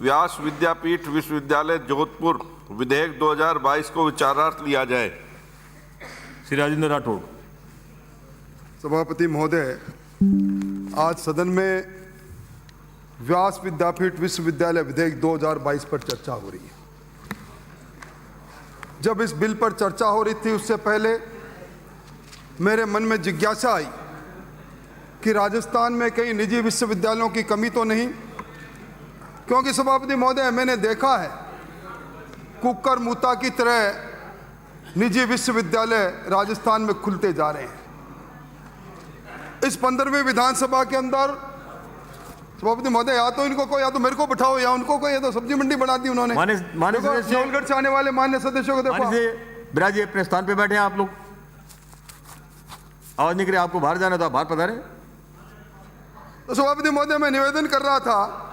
व्यास विद्यापीठ विश्वविद्यालय जोधपुर विधेयक 2022 को विचारार्थ लिया जाए। श्री राजेंद्र राठौड़। सभापति महोदय, आज सदन में व्यास विद्यापीठ विश्वविद्यालय विधेयक 2022 पर चर्चा हो रही है। जब इस बिल पर चर्चा हो रही थी उससे पहले मेरे मन में जिज्ञासा आई कि राजस्थान में कई निजी विश्वविद्यालयों की कमी तो नहीं, क्योंकि सभापति महोदय मैंने देखा है कुकर मुता की तरह निजी विश्वविद्यालय राजस्थान में खुलते जा रहे हैं। इस 15वीं विधानसभा के अंदर सभापति महोदय या तो इनको को या तो मेरे को बिठाओ या उनको को, या तो सब्जी मंडी बना दी उन्होंने। मान्य सदस्य नवलगढ़ से आने वाले मान्य सदस्यों को देखो। बिराजी अपने स्थान पे बैठे हैं आप लोग। आवाज नहीं करे, आपको बाहर जाना था, बाहर पधारे। तो सभापति महोदय मैं निवेदन कर रहा था,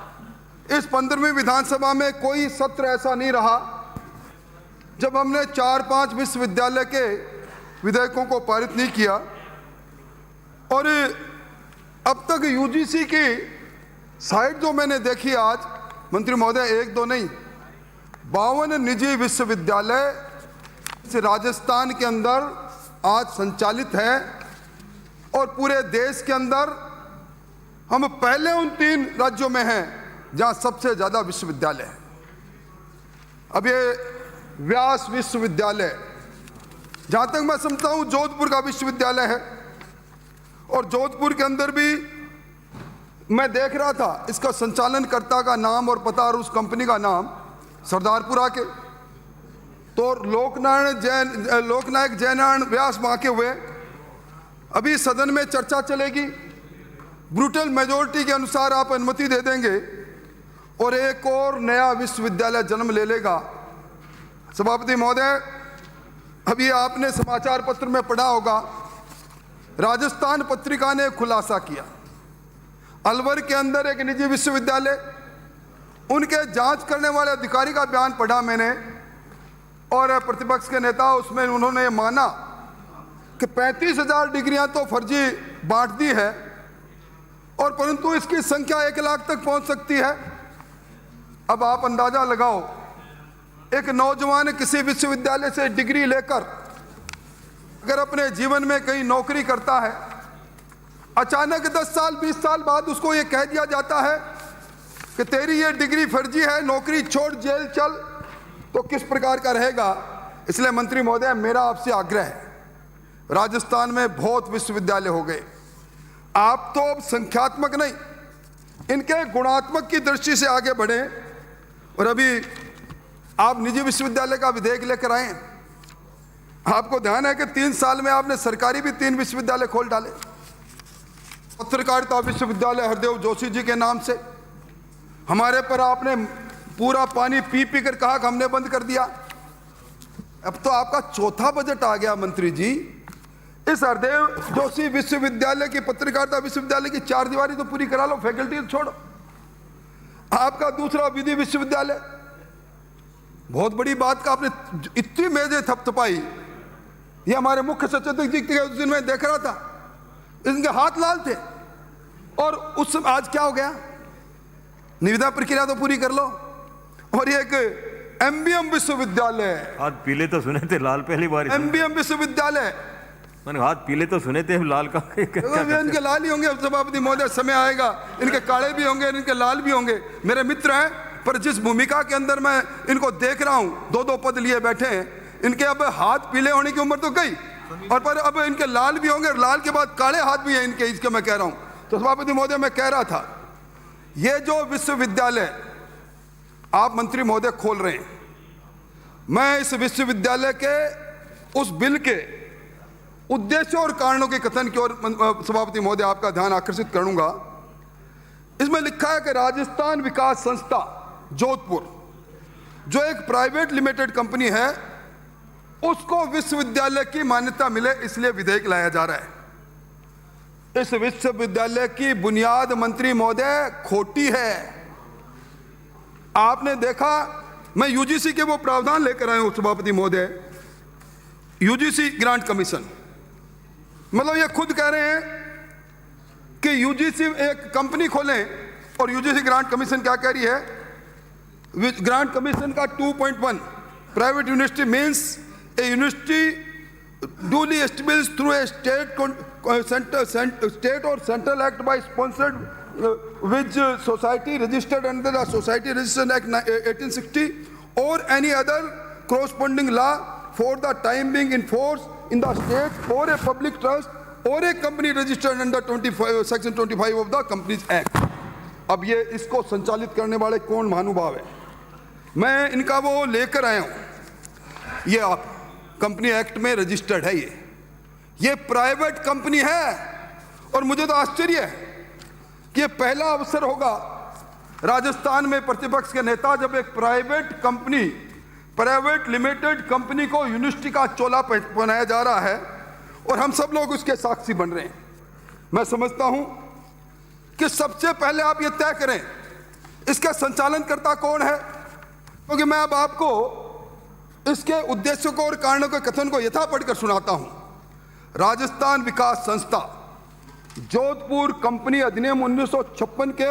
इस 15वीं विधानसभा में कोई सत्र ऐसा नहीं रहा जब हमने 4-5 विश्वविद्यालय के विधेयकों को पारित नहीं किया। और अब तक यूजीसी की साइट जो मैंने देखी आज मंत्री महोदय, 1-2 नहीं 52 निजी विश्वविद्यालय राजस्थान के अंदर आज संचालित है और पूरे देश के अंदर हम पहले उन 3 राज्यों में हैं जहां सबसे ज्यादा विश्वविद्यालय है। अब ये व्यास विश्वविद्यालय जहां तक मैं समझता हूं जोधपुर का विश्वविद्यालय है और जोधपुर के अंदर भी मैं देख रहा था इसका संचालनकर्ता का नाम और पता और उस कंपनी का नाम सरदारपुरा के। तो लोकनायक जयनारायण व्यास वहां के हुए। अभी सदन में चर्चा चलेगी, ब्रूटल मेजोरिटी के अनुसार आप अनुमति दे देंगे और एक और नया विश्वविद्यालय जन्म ले लेगा। सभापति महोदय, अभी आपने समाचार पत्र में पढ़ा होगा, राजस्थान पत्रिका ने खुलासा किया अलवर के अंदर एक निजी विश्वविद्यालय, उनके जांच करने वाले अधिकारी का बयान पढ़ा मैंने और प्रतिपक्ष के नेता उसमें उन्होंने माना कि 35,000 डिग्रियां तो फर्जी बांट दी है और परंतु इसकी संख्या 1 लाख तक पहुंच सकती है। अब आप अंदाजा लगाओ, एक नौजवान किसी विश्वविद्यालय से डिग्री लेकर अगर अपने जीवन में कहीं नौकरी करता है, अचानक 10 साल 20 साल बाद उसको ये कह दिया जाता है कि तेरी ये डिग्री फर्जी है, नौकरी छोड़ जेल चल, तो किस प्रकार का रहेगा। इसलिए मंत्री महोदय मेरा आपसे आग्रह है, राजस्थान में बहुत विश्वविद्यालय हो गए, आप तो अब संख्यात्मक नहीं इनके गुणात्मक की दृष्टि से आगे बढ़े और अभी आप निजी विश्वविद्यालय का विधेयक लेकर आए। आपको ध्यान है कि 3 साल में आपने सरकारी भी 3 विश्वविद्यालय खोल डाले। पत्रकारिता विश्वविद्यालय हरदेव जोशी जी के नाम से हमारे पर आपने पूरा पानी पी पी कर कहा कि हमने बंद कर दिया। अब तो आपका 4था बजट आ गया मंत्री जी, इस हरदेव जोशी विश्वविद्यालय की पत्रकारिता विश्वविद्यालय की 4 दीवारी तो पूरी करा लो, फैकल्टी छोड़ो। आपका दूसरा विधि विश्वविद्यालय, बहुत बड़ी बात का आपने इतनी मेजें थपथपाई। ये हमारे मुख्य सचेतक जी के उस दिन मैं देख रहा था, इनके हाथ लाल थे और उस आज क्या हो गया, निविदा प्रक्रिया तो पूरी कर लो। और ये एक एमबीएम विश्वविद्यालय, हाथ पीले तो सुने थे, लाल पहली बार। एमबीएम विश्वविद्यालय, मैंने हाथ पीले तो सुने थे, लाल का इनके लाल ही होंगे। सभापति महोदय समय आएगा इनके काले भी होंगे, इनके लाल भी होंगे। मेरे मित्र हैं, पर जिस भूमिका के अंदर मैं इनको देख रहा हूं, 2-2 पद लिए बैठे हैं, इनके अब हाथ पीले होने की उम्र तो गई और पर अब इनके लाल भी होंगे, लाल के बाद काले हाथ भी हैं इनके, इसके मैं कह रहा हूं। तो सभापति महोदय मैं कह रहा था, ये जो विश्वविद्यालय आप मंत्री महोदय खोल रहे हैं, मैं इस विश्वविद्यालय के उस बिल के उद्देश्यों और कारणों के कथन की ओर सभापति महोदय आपका ध्यान आकर्षित करूंगा। इसमें लिखा है कि राजस्थान विकास संस्था जोधपुर जो एक प्राइवेट लिमिटेड कंपनी है, उसको विश्वविद्यालय की मान्यता मिले, इसलिए विधेयक लाया जा रहा है। इस विश्वविद्यालय की बुनियाद मंत्री महोदय खोटी है। आपने देखा, मैं यूजीसी के वो प्रावधान लेकर आया हूं सभापति महोदय, यूजीसी ग्रांट कमीशन, मतलब ये खुद कह रहे हैं कि यूजीसी एक कंपनी खोलें और यूजीसी ग्रांट कमीशन क्या कह रही है ग्रांट कमीशन का 2.1 private university means A university duly established through a state or central act by sponsored which society registered under the Society Registration Act 1860 or any other corresponding law for the time being in force in the state, or a public trust or a company registered under section 25 of the Companies Act. अब ये इसको संचालित करने वाले कौन महानुभाव है, मैं इनका वो लेकर आया हूँ। ये आप कंपनी एक्ट में रजिस्टर्ड है, ये प्राइवेट कंपनी है। और मुझे तो आश्चर्य है कि ये पहला अवसर होगा राजस्थान में प्रतिपक्ष के नेता जब एक private company, private limited company को यूनिवर्सिटी का चोला पहनाया जा रहा है और हम सब लोग उसके साक्षी बन रहे हैं। मैं समझता हूं कि सबसे पहले आप ये तय करें इसका संचालनकर्ता कौन है, क्योंकि मैं अब आपको इसके उद्देश्यों को और कारणों के कथन को यथा पढ़कर सुनाता हूं। राजस्थान विकास संस्था जोधपुर कंपनी अधिनियम 1956 के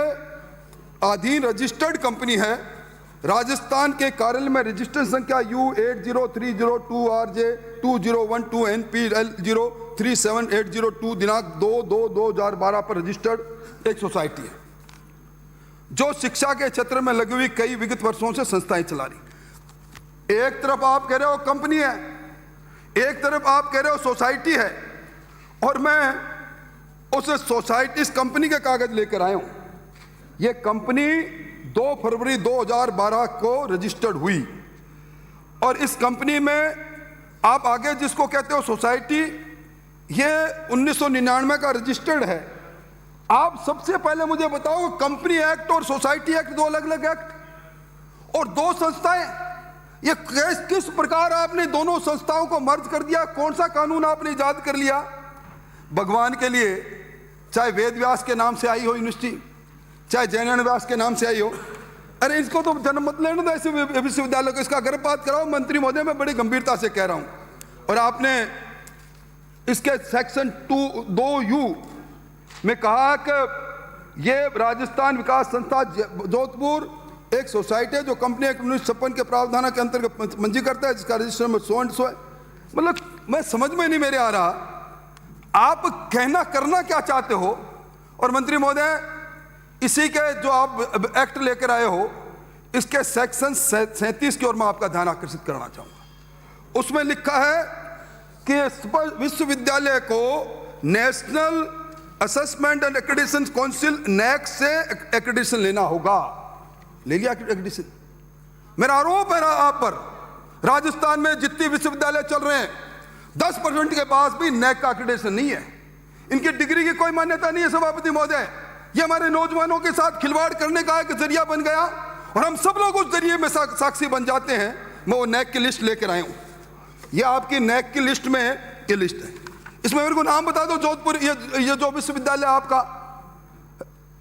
अधीन रजिस्टर्ड कंपनी है। राजस्थान के कार्यालय में रजिस्ट्रेशन संख्या U80302RJ2012NPL037802 दिनांक 2/2/2012 पर रजिस्टर्ड एक सोसाइटी है जो शिक्षा के क्षेत्र में लगी हुई कई विगत वर्षों से संस्थाएं चला रही। एक तरफ आप कह रहे हो कंपनी है, एक तरफ आप कह रहे हो सोसाइटी है, और मैं उस सोसाइटी, इस कंपनी के कागज लेकर आया हूं। यह कंपनी 2 फरवरी 2012 को रजिस्टर्ड हुई और इस कंपनी में आप आगे जिसको कहते हो सोसाइटी, यह 1999 का रजिस्टर्ड है। आप सबसे पहले मुझे बताओ, कंपनी एक्ट और सोसाइटी एक्ट दो अलग अलग एक्ट और दो संस्थाएं, ये किस प्रकार आपने दोनों संस्थाओं को मर्ज कर दिया? कौन सा कानून आपने इजाद कर लिया? भगवान के लिए, चाहे वेद व्यास के नाम से आई हो यूनिवर्सिटी, चाहे जैन व्यास के नाम से आई हो, अरे इसको तो जन्म मत लेने दो ऐसे विश्वविद्यालय को, इसका गर्भपात कराओ। मंत्री महोदय, मैं बड़ी गंभीरता से कह रहा हूं। और आपने इसके सेक्शन 2U में कहा कि ये राजस्थान विकास संस्था जोधपुर एक सोसाइटी है जो कंपनी एक्ट 1956 के प्रावधान के अंतर्गत मंजूर करता है, जिसका रजिस्टर नंबर 100 है। मतलब मैं समझ में नहीं मेरे आ रहा आप कहना करना क्या चाहते हो। और मंत्री महोदय, इसी के जो आप एक्ट लेकर आए हो, इसके सेक्शन 37 की ओर मैं आपका ध्यान आकर्षित करना चाहूंगा। उसमें लिखा है कि विश्वविद्यालय को national assessment and accreditation council NAAC से एक्रेडिटेशन लेना होगा। ले लिया एक्रेडिटेशन। मेरा आरोप है आप पर, राजस्थान में जितने विश्वविद्यालय चल रहे हैं 10% के पास भी NAAC का एक्रेडिटेशन नहीं है। इनकी डिग्री की कोई मान्यता नहीं है। सभापति महोदय, ये हमारे नौजवानों के साथ खिलवाड़ करने का एक जरिया बन गया और हम सब लोग उस जरिए में साक्षी बन जाते हैं। मैं वो NAAC की लिस्ट लेकर आया हूं। ये आपकी NAAC की लिस्ट में ये लिस्ट है। इसमें मेरे को नाम बता दो जोधपुर, ये जो विश्वविद्यालय आपका,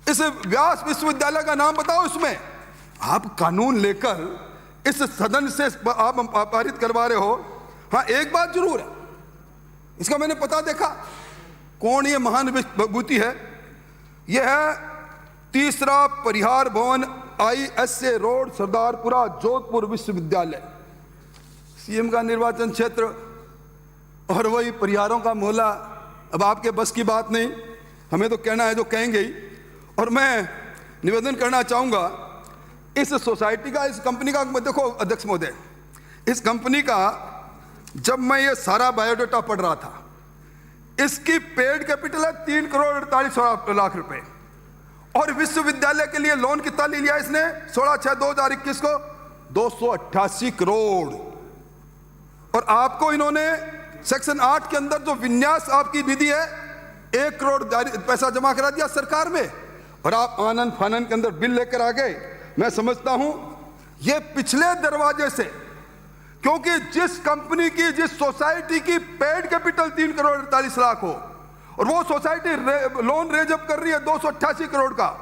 इस व्यास विश्वविद्यालय का नाम बताओ। इसमें आप कानून लेकर इस सदन से आप पारित करवा रहे हो। हाँ, एक बात जरूर है, इसका मैंने पता देखा कौन ये महान विभूति है। यह है 3रा परिहार भवन ISA रोड, सरदारपुरा, जोधपुर विश्वविद्यालय। CM का निर्वाचन क्षेत्र और वही परिहारों का मोहल्ला। अब आपके बस की बात नहीं, हमें तो कहना है जो कहेंगे ही। और मैं निवेदन करना चाहूंगा इस सोसाइटी का, इस कंपनी का, देखो अध्यक्ष महोदय, इस कंपनी का जब मैं ये सारा बायोडाटा पढ़ रहा था, इसकी पेड कैपिटल है 3,48,00,000 रुपए और विश्वविद्यालय के लिए लोन कितना ले लिया इसने 16/6/2021 को 288 करोड़। और आपको इन्होंने सेक्शन 8 के अंदर जो विन्यास आपकी विधि है 1 करोड़ पैसा जमा करा दिया सरकार में, और आप आनंद फानन के अंदर बिल लेकर आ गए। मैं समझता हूं ये पिछले दरवाजे से, क्योंकि जिस कंपनी की, जिस सोसाइटी की पेड कैपिटल 3,48,00,000 हो और वो सोसाइटी लोन रेजअप कर रही है 288 करोड़ का,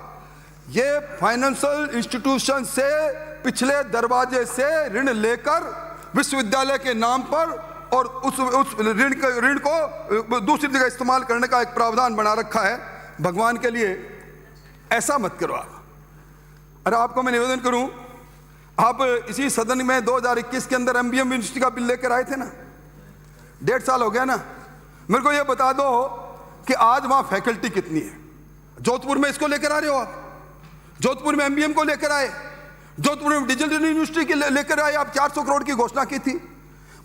ये फाइनेंशियल इंस्टीट्यूशन से पिछले दरवाजे से ऋण लेकर विश्वविद्यालय के नाम पर और उस ऋण को दूसरी जगह इस्तेमाल करने का एक प्रावधान बना रखा है। भगवान के लिए ऐसा मत करो आप। अरे आपको मैं निवेदन करूं, आप इसी सदन में 2021 के अंदर एमबीएम यूनिवर्सिटी का बिल लेकर आए थे ना, 1.5 साल हो गया ना। मेरे को ये बता दो कि आज वहां फैकल्टी कितनी है। जोधपुर में इसको लेकर आ रहे हो आप, जोधपुर में एमबीएम को लेकर आए, जोधपुर में डिजिटल यूनिवर्सिटी के लेकर आए, आप 400 करोड़ की घोषणा की थी।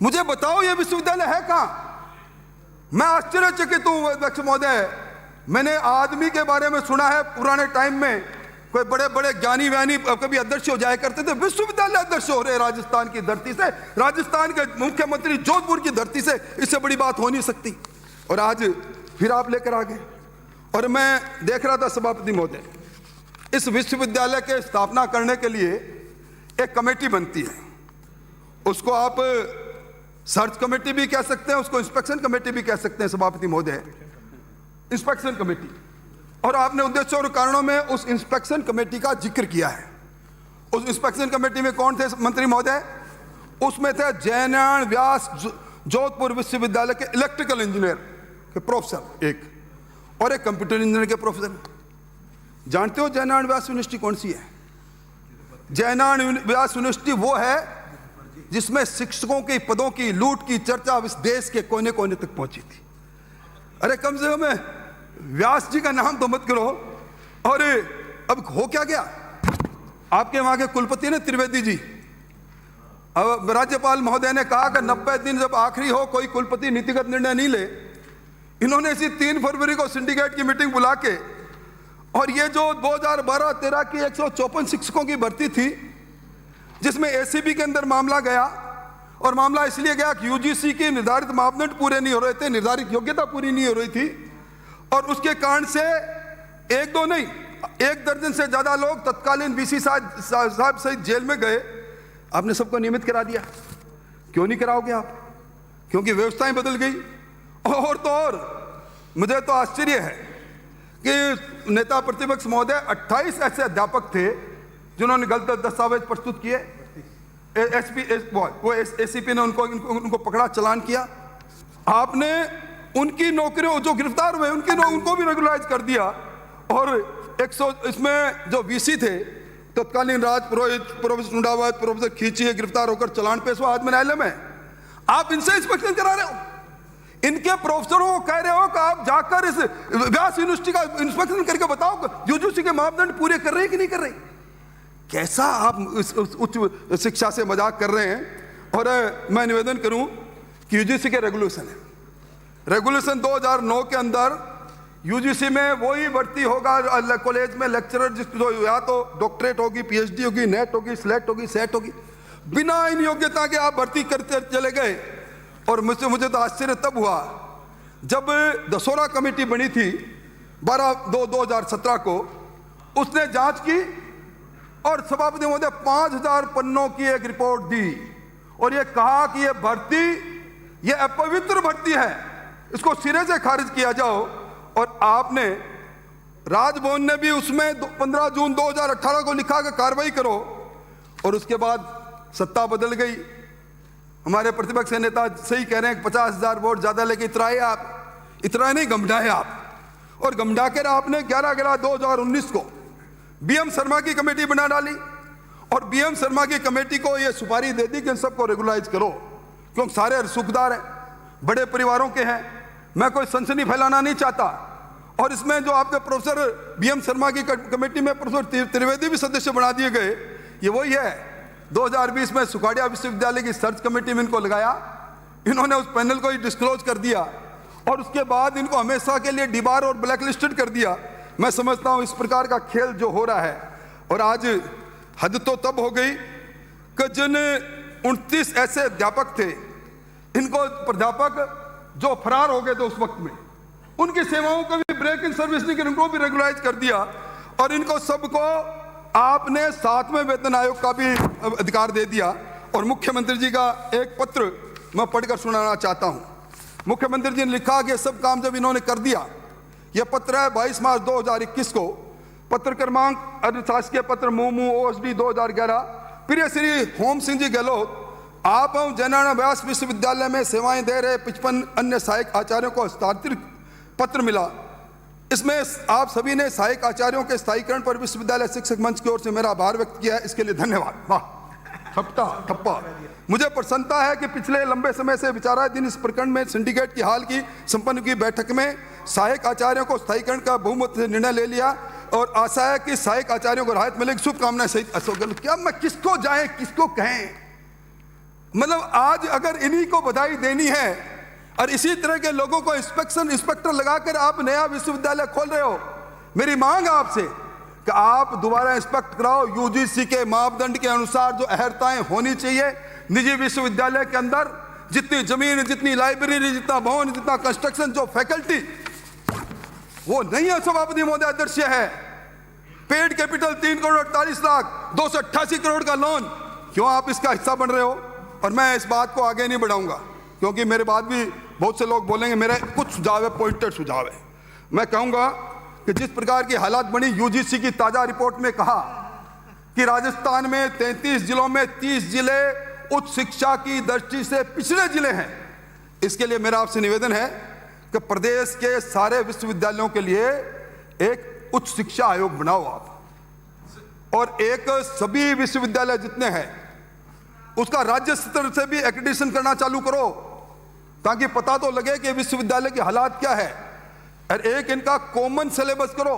मुझे बताओ ये विश्वविद्यालय है कहां? मैं आश्चर्यचकित हूं अध्यक्ष महोदय। मैंने आदमी के बारे में सुना है पुराने टाइम में कोई बड़े बड़े ज्ञानी व्यानी कभी अध्यक्ष हो जाया करते थे, विश्वविद्यालय अध्यक्ष हो रहे राजस्थान की धरती से, राजस्थान के मुख्यमंत्री जोधपुर की धरती से। इससे बड़ी बात हो नहीं सकती। और आज फिर आप लेकर आ गए। और मैं देख रहा था सभापति महोदय, इस विश्वविद्यालय के स्थापना करने के लिए एक कमेटी बनती है, उसको आप सर्च कमेटी भी कह सकते हैं, उसको इंस्पेक्शन कमेटी भी कह सकते हैं सभापति महोदय, इंस्पेक्शन कमेटी। और आपने उद्देश्य और कारणों में उस इंस्पेक्शन कमेटी का जिक्र किया है। उस इंस्पेक्शन कमेटी में कौन थे मंत्री महोदय? उसमें थे जयनारायण व्यास जोधपुर विश्वविद्यालय के इलेक्ट्रिकल इंजीनियर के प्रोफेसर एक, और एक कंप्यूटर इंजीनियर के प्रोफेसर। जानते हो जयनारायण व्यास यूनिवर्सिटी कौन सी है? जयनारायण व्यास यूनिवर्सिटी वो है जिसमें शिक्षकों के पदों की लूट की चर्चा इस देश के कोने कोने तक पहुंची थी। अरे कम से कम व्यास जी का नाम तो मत करो। और अब हो क्या गया? आपके वहां के कुलपति ने त्रिवेदी जी, अब राज्यपाल महोदय ने कहा कि 90 दिन जब आखिरी हो कोई कुलपति नीतिगत निर्णय नहीं ले। इन्होंने इसी 3 फरवरी को सिंडिकेट की मीटिंग बुला के, और ये जो 2012-13 की 154 शिक्षकों की भर्ती थी, जिसमें एसीबी के अंदर मामला गया, और मामला इसलिए गया कि यूजीसी के निर्धारित मापदंड पूरे नहीं हो रहे थे, निर्धारित योग्यता पूरी नहीं हो रही थी, और उसके कारण से 1-2 नहीं 1 दर्जन से ज्यादा लोग तत्कालीन वीसी साहब सहित जेल में गए। आपने सबको नियमित करा दिया। क्यों नहीं कराओगे आप? क्योंकि व्यवस्थाएं बदल गई। और तो और मुझे तो आश्चर्य है कि नेता प्रतिपक्ष महोदय 28 ऐसे अध्यापक थे जिन्होंने गलत दस्तावेज प्रस्तुत किए। एसीपी ने उनको पकड़ा, चालान किया। आपने उनकी नौकरियों जो गिरफ्तार हुए उनको भी रेगुलराइज कर दिया। और 100 इसमें जो वीसी थे तत्कालीन राज पुरोहित, प्रोफेसर मुंडावत, प्रोफेसर खींची गिरफ्तार होकर चालान पेश हुआ आज न्यायालय में। आप इनसे इंस्पेक्शन करा रहे हो। इनके प्रोफेसरों को कह रहे हो कि आप जाकर इस व्यास यूनिवर्सिटी का इंस्पेक्शन करके बताओ यूजीसी के मापदंड पूरे कर रहे हैं कि नहीं कर रहे। कैसा आप उच्च शिक्षा से मजाक कर रहे हैं। और मैं निवेदन करूं कि यूजीसी के रेगुलेशन है, रेगुलेशन 2009 के अंदर यूजीसी में वही भर्ती होगा कॉलेज में लेक्चरर जो या तो डॉक्टरेट होगी, पीएचडी होगी, नेट होगी, स्लेट होगी, सेट होगी। बिना इन योग्यता के आप भर्ती करते चले गए। और मुझे तो आश्चर्य तब हुआ जब दसोरा कमेटी बनी थी 12/2/2017 को, उसने जांच की और सभापति महोदय 5000 पन्नों की एक रिपोर्ट दी और ये कहा कि ये भर्ती ये अपवित्र भर्ती है, इसको सिरे से खारिज किया जाओ। और आपने राजभवन ने भी उसमें 15 जून 2018 को लिखा कि कार्रवाई करो। और उसके बाद सत्ता बदल गई। हमारे प्रतिपक्ष नेता सही कह रहे हैं 50,000 वोट ज्यादा लेके इतराए आप, इतना नहीं गमढाए आप। और गमढा कर आपने 11/11/2019 को बीएम शर्मा की कमेटी बना डाली और बीएम शर्मा की कमेटी को यह सुपारी दे दी कि इन सबको रेगुलराइज करो, क्योंकि सारे रसूखदार हैं, बड़े परिवारों के हैं। मैं कोई सनसनी फैलाना नहीं चाहता। और इसमें जो आपके प्रोफेसर बीएम शर्मा की कमेटी में प्रोफेसर त्रिवेदी भी सदस्य बना दिए गए। ये वही है 2020 में सुखाड़िया विश्वविद्यालय की सर्च कमेटी में इनको लगाया, इन्होंने उस पैनल को ही डिस्क्लोज कर दिया और उसके बाद इनको हमेशा के लिए डिबार और ब्लैकलिस्टेड कर दिया। मैं समझता हूं इस प्रकार का खेल जो हो रहा है, और आज हद तो तब हो गई कि जिन 29 ऐसे अध्यापक थे, इनको प्राध्यापक जो फरार हो गए थे उस वक्त में, उनकी सेवाओं को भी ब्रेक इन सर्विस नहीं, इनको भी रेगुलराइज कर दिया। और इनको सबको आपने 7वें वेतन आयोग का भी अधिकार दे दिया। और मुख्यमंत्री जी का एक पत्र मैं पढ़कर सुनाना चाहता हूं। मुख्यमंत्री जी ने लिखा कि सब काम जब इन्होंने कर दिया, यह पत्र है 22 मार्च 2021 को, पत्र क्रमांक अर्धशासकीय पत्र मुमू OSD 2011। प्रिय श्री होम सिंह जी गहलोत, आप हम जयनारायण व्यास विश्वविद्यालय में सेवाएं दे रहे 55 अन्य सहायक आचार्यों को हस्तांतरित पत्र मिला। इसमें आप सभी ने सहायक आचार्यों के स्थायीकरण पर विश्वविद्यालय शिक्षक मंच की ओर से मेरा आभार व्यक्त किया है, इसके लिए धन्यवाद। वाह। ठप्पा। मुझे प्रसन्नता है कि पिछले लंबे समय से विचाराधीन इस प्रकरण में सिंडिकेट की हाल की संपन्न की बैठक में सहायक आचार्यों को स्थायीकरण का बहुमत से निर्णय ले लिया और आशा है कि सहायक आचार्यों को राहत मिलेगी। शुभकामनाएं सहित अशोक। क्या मैं किसको जाए किसको कहें, मतलब आज अगर इन्हीं को बधाई देनी है और इसी तरह के लोगों को इंस्पेक्टर लगाकर आप नया विश्वविद्यालय खोल रहे हो, मेरी मांग है आपसे कि आप दोबारा इंस्पेक्ट कराओ। यूजीसी के मापदंड के अनुसार जो अहर्ताएं होनी चाहिए निजी विश्वविद्यालय के अंदर, जितनी जमीन, जितनी लाइब्रेरी, जितना भवन, जितना कंस्ट्रक्शन, जो फैकल्टी, वो नहीं है सभापति महोदय। अदृश्य है। पेड कैपिटल 3 करोड़ 48 लाख 288 करोड़ का लोन, क्यों आप इसका हिस्सा बन रहे हो? और मैं इस बात को आगे नहीं बढ़ाऊंगा क्योंकि मेरे बाद भी बहुत से लोग बोलेंगे। मेरा कुछ सुझाव है, पॉइंटेड सुझाव है। मैं कहूंगा कि जिस प्रकार की हालात बनी, यूजीसी की ताजा रिपोर्ट में कहा कि राजस्थान में 33 जिलों में 30 जिले उच्च शिक्षा की दृष्टि से पिछड़े जिले हैं। इसके लिए मेरा आपसे निवेदन है कि प्रदेश के सारे विश्वविद्यालयों के लिए एक उच्च शिक्षा आयोग बनाओ आप, और एक सभी विश्वविद्यालय जितने हैं उसका राज्य स्तर से भी एक्रेडिटेशन करना चालू करो ताकि पता तो लगे कि विश्वविद्यालय की हालात क्या है। और एक इनका कॉमन सिलेबस करो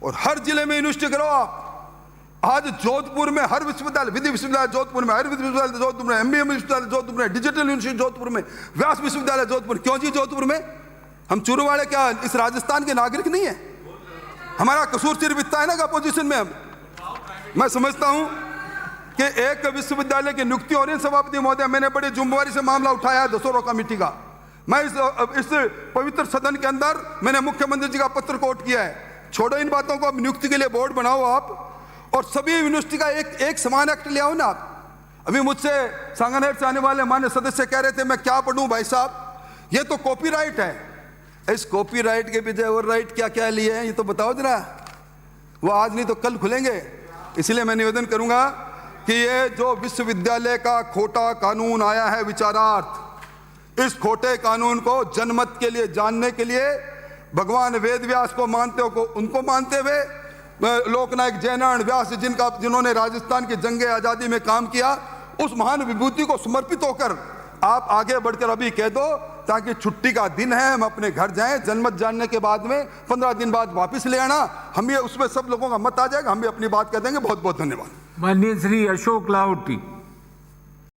और हर जिले में यूनिवर्सिटी करो आप। आज जोधपुर में हर विश्वविद्यालय, विधि विश्वविद्यालय जोधपुर में, आयुर्वेद विश्वविद्यालय जोधपुर में, एमबीए विश्वविद्यालय जोधपुर में, डिजिटल यूनिवर्सिटी जोधपुर में, व्यास विश्वविद्यालय जोधपुर। क्यों जी जोधपुर में? हम चूरू वाले क्या इस राजस्थान के नागरिक नहीं है? हमारा कसूर सिर्फ इतना है ना कि अपोजिशन में हम। मैं समझता हूं कि एक विश्वविद्यालय की नियुक्ति हो रही है। सभापति महोदय, मैंने बड़ी जिम्मेवारी से मामला उठाया है दसोरा कमेटी का। मैं इस पवित्र सदन के अंदर मैंने मुख्यमंत्री जी का पत्र कोट किया है। छोड़ो इन बातों को, अब नियुक्ति के लिए बोर्ड बनाओ आप और सभी यूनिवर्सिटी का एक समान एक्ट ले आओ ना आप। अभी मुझसे सांगनेर से आने वाले मान्य सदस्य कह रहे थे मैं क्या पढ़ूं भाई साहब, ये तो कॉपीराइट है। इस कॉपीराइट के पीछे और राइट क्या क्या लिए हैं ये तो बताओ जरा। वो आज नहीं तो कल खुलेंगे। इसलिए मैं निवेदन करूंगा कि ये जो विश्वविद्यालय का खोटा कानून आया है विचारार्थ, इस खोटे कानून को जनमत के लिए जानने के लिए भगवान वेद व्यास को मानते हो, उनको मानते हुए लोकनायक जयनारायण व्यास जिन्होंने राजस्थान की जंगे आजादी में काम किया, उस महान विभूति को समर्पित होकर आप आगे बढ़कर अभी कह दो ताकि छुट्टी का दिन है, हम अपने घर जाएं। जनमत जानने के बाद में 15 दिन बाद वापस ले आना, हम ये उसमें सब लोगों का मत आ जाएगा, हम भी अपनी बात कह देंगे। बहुत बहुत धन्यवाद। माननीय श्री अशोक लाहोटी।